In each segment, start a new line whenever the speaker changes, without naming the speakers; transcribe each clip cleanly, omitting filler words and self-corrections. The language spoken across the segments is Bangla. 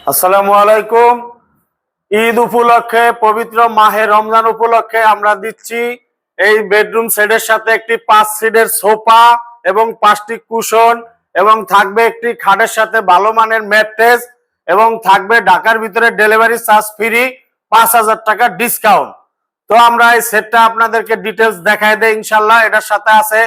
আসসালামু আলাইকুম। ঈদ উপলক্ষে পবিত্র মাহে রমজান উপলক্ষে আমরা দিচ্ছি এই বেডরুম সেটের সাথে একটি 5 সিটের সোফা এবং 5টি কুশন এবং থাকবে একটি খাটের সাথে ভালো মানের ম্যাট্রেস এবং থাকবে ঢাকার ভিতরে ডেলিভারি চার্জ ফ্রি, 5000 টাকা ডিসকাউন্ট। তো আমরা এই সেটটা আপনাদেরকে ডিটেলস দেখাই দেই ইনশাআল্লাহ। এটার সাথে আছে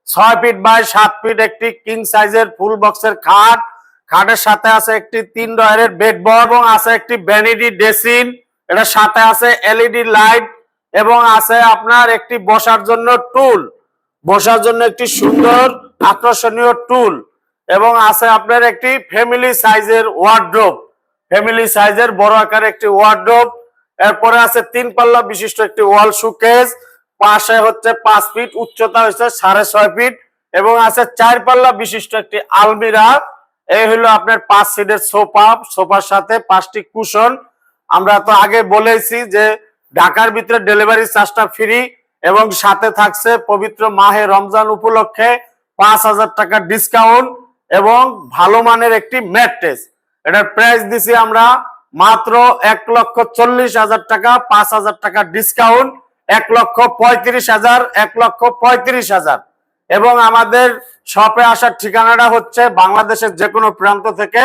6 ফিট বাই 7 ফিট একটি কিং সাইজের ফুল বক্সের খাট, খাটের সাথে আছে একটি 3 ডয়ারের বেড এবং আছে একটি ভ্যানিটি ড্রেসিং, এটার সাথে আছে এলইডি লাইট এবং আছে আপনার একটি বসার জন্য টুল, বসার জন্য একটি সুন্দর আকর্ষণীয় টুল এবং আছে আপনার একটি ফ্যামিলি সাইজের ওয়ার্ড্রোব, ফ্যামিলি সাইজের বড় আকারের একটি ওয়ার্ড্রোব। এরপরে আছে 3 পাল্লা বিশিষ্ট একটি ওয়াল শোকেস, পাশে হচ্ছে 5 ফিট, উচ্চতা হচ্ছে 6.5 ফিট এবং আছে 4 পাল্লা বিশিষ্ট একটি আলমিরা। এই হলো আপনার 5 সিটের সোফা, সোফার সাথে 5টি কুশন। আমরা তো আগে বলেছি যে ঢাকার ভিতরে ডেলিভারি চার্জটা ফ্রি এবং সাথে থাকছে পবিত্র মাহে রমজান উপলক্ষে 5000 টাকা ডিসকাউন্ট এবং ভালো মানের একটি ম্যাট্রেস। এটার প্রাইস দিছি আমরা মাত্র 1,40,000 টাকা, 5000 টাকা ডিসকাউন্ট, 1,35,000, 1,35,000। এবং আমাদের শপে আসার ঠিকানাটা হচ্ছে বাংলাদেশের যে কোনো প্রান্ত থেকে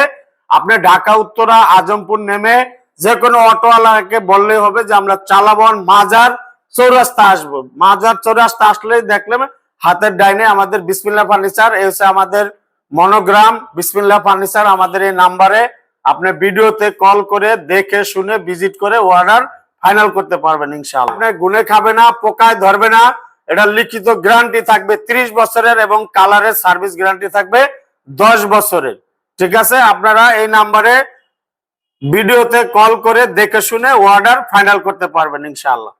আপনি ঢাকা উত্তরা আজমপুর নেমে যে কোনো অটোওয়ালাকে বললেই হবে যে আমরা চালাবন মাজার চৌরাস্তা আসবো। মাজার চৌরাস্তা আসলেই দেখলে হাতের ডাইনে আমাদের বিসমিল্লাহ ফার্নিচার, এই হচ্ছে আমাদের মনোগ্রাম বিসমিল্লাহ ফার্নিচার। আমাদের এই নাম্বারে আপনি ভিডিওতে কল করে দেখে শুনে ভিজিট করে অর্ডার ফাইনাল করতে পারবেন ইনশাআল্লাহ। আপনি গুনে খাবে না, পোকায় ধরবে না, এটা লিখিত গ্যারান্টি থাকবে 30 বছরের এবং কালারের সার্ভিস গ্যারান্টি থাকবে 10 বছরের। ঠিক আছে, আপনারা এই নাম্বারে ভিডিওতে কল করে দেখে শুনে অর্ডার ফাইনাল করতে পারবেন ইনশাআল্লাহ।